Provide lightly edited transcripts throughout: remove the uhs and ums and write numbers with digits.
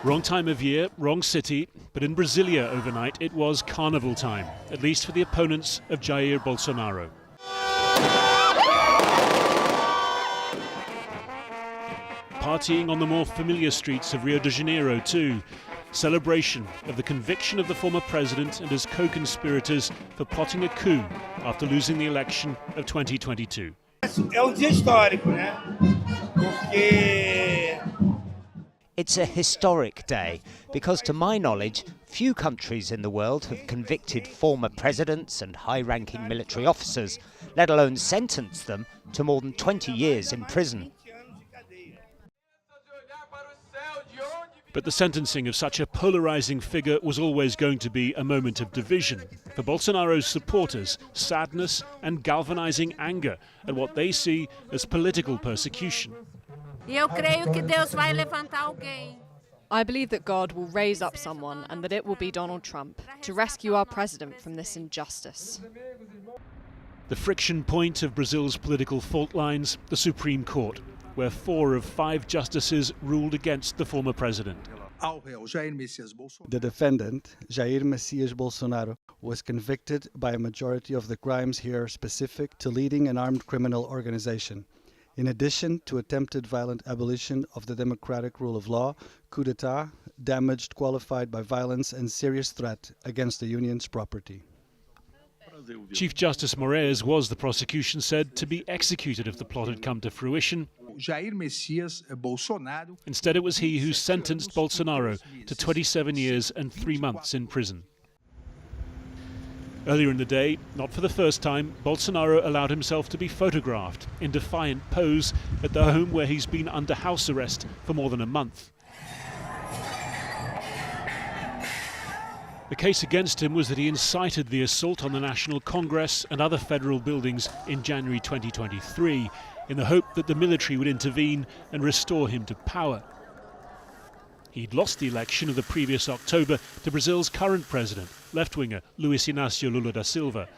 Wrong time of year, wrong city, but in Brasilia overnight it was carnival time, at least for the opponents of Jair Bolsonaro. Partying on the more familiar streets of Rio de Janeiro too. Celebration of the conviction of the former president and his co-conspirators for plotting a coup after losing the election of 2022. It's a historic day because, to my knowledge, few countries in the world have convicted former presidents and high-ranking military officers, let alone sentenced them to more than 20 years in prison. But the sentencing of such a polarizing figure was always going to be a moment of division. For Bolsonaro's supporters, sadness and galvanizing anger at what they see as political persecution. I believe that God will raise up someone and that it will be Donald Trump to rescue our president from this injustice. The friction point of Brazil's political fault lines, the Supreme Court, where 4 of 5 justices ruled against the former president. The defendant, Jair Messias Bolsonaro, was convicted by a majority of the crimes here specific to leading an armed criminal organization. In addition to attempted violent abolition of the democratic rule of law, coup d'etat, damaged qualified by violence and serious threat against the union's property. Chief Justice Moraes was, the prosecution said, to be executed if the plot had come to fruition. Instead, it was he who sentenced Bolsonaro to 27 years and 3 months in prison. Earlier in the day, not for the first time, Bolsonaro allowed himself to be photographed in defiant pose at the home where he's been under house arrest for more than a month. The case against him was that he incited the assault on the National Congress and other federal buildings in January 2023 in the hope that the military would intervene and restore him to power. He'd lost the election of the previous October to Brazil's current president, left-winger Luiz Inácio Lula da Silva.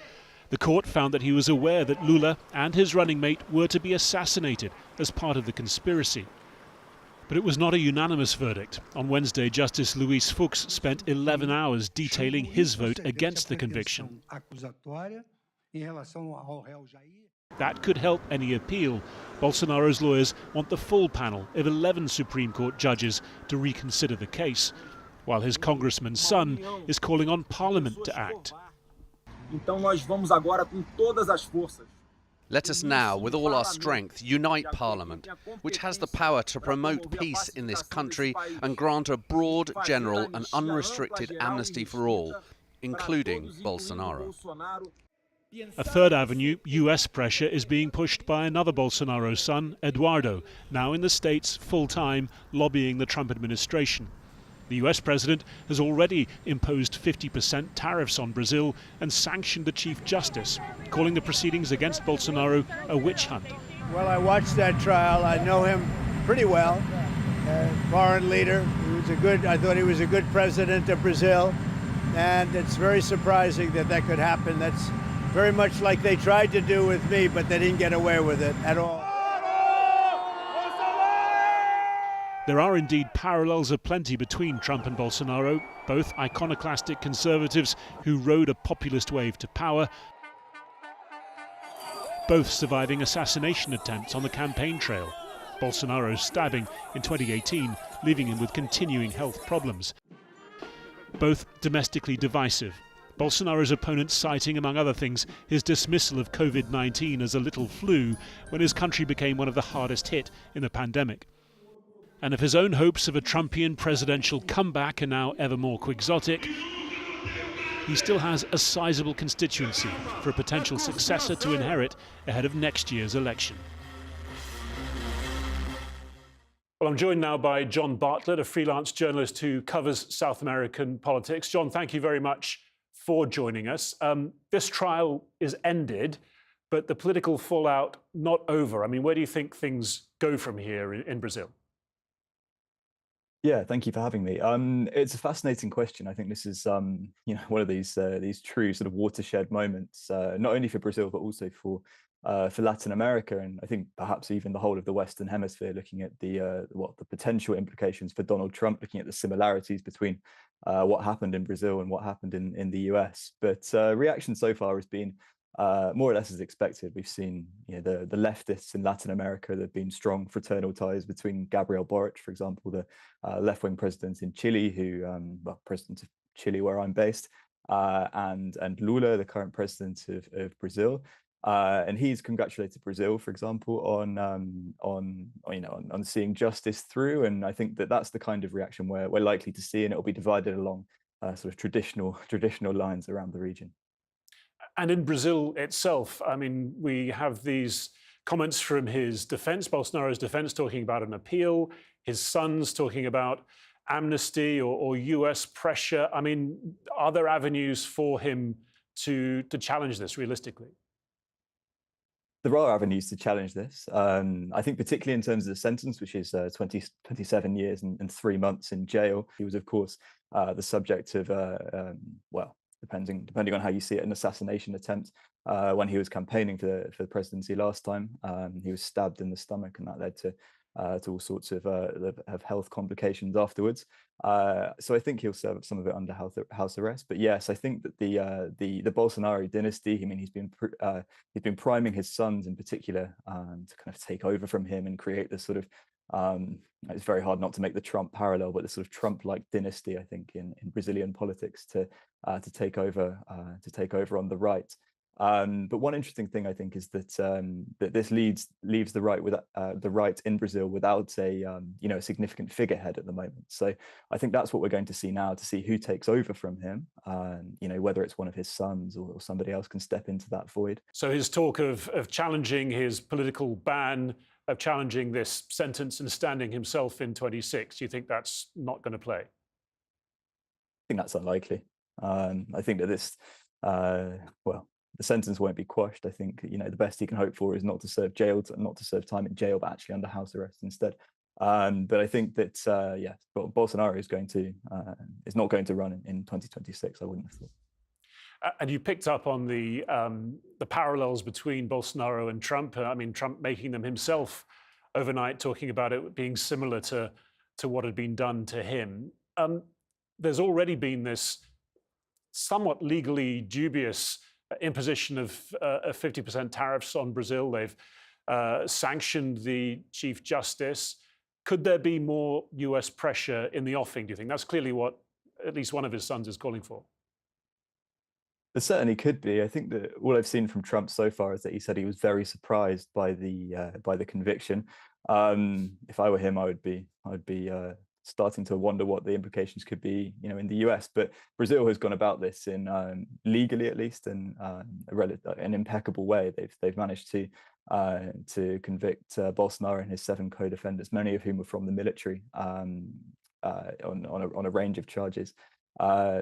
The court found that he was aware that Lula and his running mate were to be assassinated as part of the conspiracy. But it was not a unanimous verdict. On Wednesday, Justice Luis Fux spent 11 hours detailing his vote against the conviction. That could help any appeal. Bolsonaro's lawyers want the full panel of 11 Supreme Court judges to reconsider the case, while his congressman's son is calling on Parliament to act. Let us now, with all our strength, unite Parliament, which has the power to promote peace in this country and grant a broad, general and unrestricted amnesty for all, including Bolsonaro. A third avenue, US pressure, is being pushed by another Bolsonaro son, Eduardo, now in the States full-time, lobbying the Trump administration. The US president has already imposed 50% tariffs on Brazil and sanctioned the Chief Justice, calling the proceedings against Bolsonaro a witch hunt. Well, I watched that trial. I know him pretty well. Foreign leader. I thought he was a good president of Brazil. And it's very surprising that that could happen. That's very much like they tried to do with me, but they didn't get away with it at all. There are indeed parallels aplenty between Trump and Bolsonaro, both iconoclastic conservatives who rode a populist wave to power, both surviving assassination attempts on the campaign trail. Bolsonaro's stabbing in 2018, leaving him with continuing health problems. Both domestically divisive. Bolsonaro's opponents citing, among other things, his dismissal of COVID-19 as a little flu when his country became one of the hardest hit in the pandemic. And if his own hopes of a Trumpian presidential comeback are now ever more quixotic, he still has a sizable constituency for a potential successor to inherit ahead of next year's election. Well, I'm joined now by John Bartlett, a freelance journalist who covers South American politics. John, thank you very much for joining us. This trial is ended, but the political fallout not over. I mean, where do you think things go from here in Brazil? Yeah, thank you for having me. It's a fascinating question. I think this is, one of these true sort of watershed moments, not only for Brazil but also for for Latin America, and I think perhaps even the whole of the Western Hemisphere, looking at the potential implications for Donald Trump, looking at the similarities between what happened in Brazil and what happened in the US. But reaction so far has been more or less as expected. We've seen the leftists in Latin America. There have been strong fraternal ties between Gabriel Boric, for example, the left-wing president in Chile, who president of Chile, where I'm based, and Lula, the current president of Brazil. And he's congratulated Brazil, for example, on seeing justice through. And I think that's the kind of reaction we're likely to see, and it will be divided along sort of traditional lines around the region. And in Brazil itself, I mean, we have these comments from his defense, Bolsonaro's defense, talking about an appeal, his sons talking about amnesty or US pressure. I mean, are there avenues for him to challenge this realistically? There are avenues to challenge this. I think particularly in terms of the sentence, which is 27 years and 3 months in jail. He was, of course, the subject of, depending on how you see it, an assassination attempt when he was campaigning for the presidency last time. He was stabbed in the stomach, and that led to all sorts of health complications afterwards. So I think he'll serve some of it under house arrest. But yes, I think that the Bolsonaro dynasty, I mean, he's been priming his sons in particular to kind of take over from him and create this sort of it's very hard not to make the Trump parallel, but the sort of Trump-like dynasty, I think, in Brazilian politics to take over on the right. But one interesting thing I think is that that this leaves the right in Brazil without a significant figurehead at the moment. So I think that's what we're going to see now, to see who takes over from him. Whether it's one of his sons or somebody else can step into that void. So his talk of challenging his political ban, of challenging this sentence and standing himself in 26, you think that's not going to play? I think that's unlikely. I think that this, the sentence won't be quashed. I think the best he can hope for is not to serve time in jail, but actually under house arrest instead. But I think that Bolsonaro is not going to run in 2026. I wouldn't have thought. And you picked up on the parallels between Bolsonaro and Trump. I mean, Trump making them himself overnight, talking about it being similar to what had been done to him. There's already been this somewhat legally dubious imposition of 50% tariffs on Brazil. They've sanctioned the Chief Justice. Could there be more US pressure in the offing, do you think? That's clearly what at least one of his sons is calling for. There certainly could be. I think that all I've seen from Trump so far is that he said he was very surprised by the conviction. If I were him, I would be starting to wonder what the implications could be, in the US. But Brazil has gone about this in legally, at least, in an impeccable way. They've managed to convict Bolsonaro and his 7 co-defendants, many of whom were from the military, on a range of charges.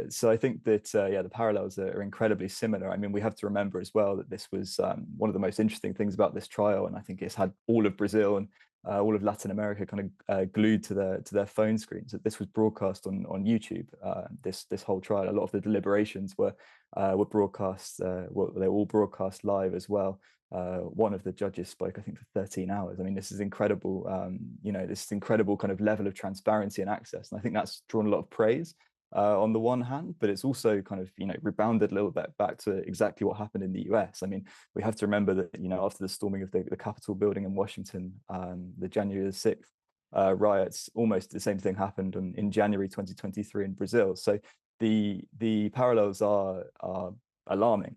So I think that the parallels are incredibly similar. I mean, we have to remember as well that this was one of the most interesting things about this trial, and I think it's had all of Brazil and all of Latin America kind of glued to their phone screens. That this was broadcast on YouTube. This whole trial, a lot of the deliberations were broadcast. They were all broadcast live as well. One of the judges spoke, I think, for 13 hours. I mean, this is incredible. This incredible kind of level of transparency and access, and I think that's drawn a lot of praise. On the one hand, but it's also kind of rebounded a little bit back to exactly what happened in the US. I mean, we have to remember that after the storming of the Capitol building in Washington, the January the 6th riots, almost the same thing happened in January 2023 in Brazil. So the parallels are alarming.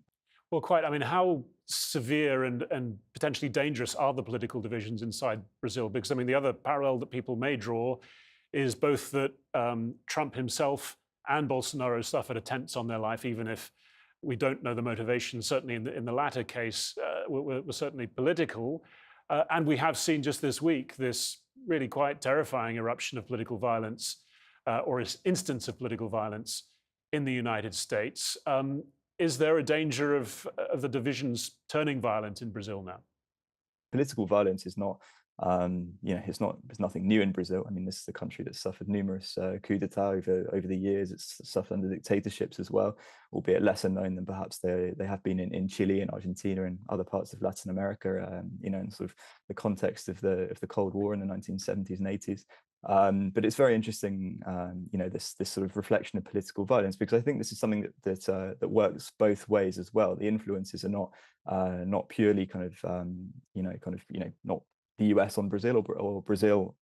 Well, quite. I mean, how severe and potentially dangerous are the political divisions inside Brazil? Because I mean, the other parallel that people may draw is both that Trump himself and Bolsonaro suffered attempts on their life, even if we don't know the motivation. Certainly in the latter case, were certainly political. And we have seen just this week this really quite terrifying eruption of political violence, or instance of political violence in the United States. Is there a danger of the divisions turning violent in Brazil now? Political violence is not It's nothing new in Brazil. I mean, this is a country that's suffered numerous coup d'etat over the years. It's suffered under dictatorships as well, albeit lesser known than perhaps they have been in Chile and Argentina and other parts of Latin America. In sort of the context of the Cold War in the 1970s and 80s. But it's very interesting, this sort of reflection of political violence, because I think this is something that works both ways as well. The influences are not purely not the US on Brazil or Brazil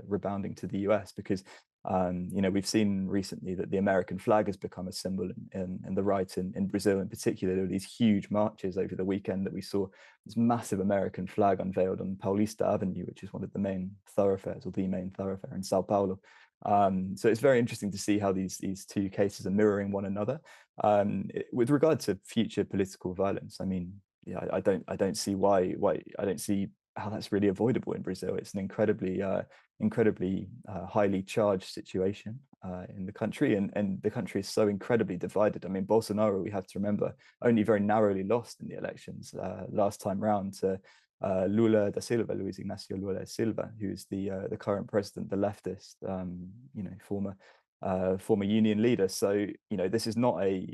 rebounding to the US, because we've seen recently that the American flag has become a symbol in the right in Brazil in particular. There were these huge marches over the weekend that we saw this massive American flag unveiled on Paulista Avenue, which is one of the main thoroughfares, or the main thoroughfare in Sao Paulo. So it's very interesting to see how these two cases are mirroring one another. With regard to future political violence, I mean, yeah, I don't see why I don't see how that's really avoidable in Brazil. It's an incredibly highly charged situation in the country, and the country is so incredibly divided. I mean, Bolsonaro, we have to remember, only very narrowly lost in the elections last time round to Lula da Silva, Luiz Inácio Lula da Silva, who's the current president, the leftist, former union leader. So this is not a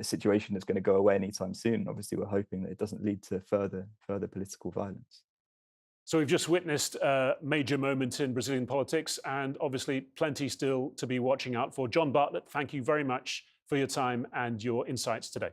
situation that's going to go away anytime soon. Obviously, we're hoping that it doesn't lead to further political violence. So we've just witnessed a major moment in Brazilian politics, and obviously plenty still to be watching out for. John Bartlett, thank you very much for your time and your insights today.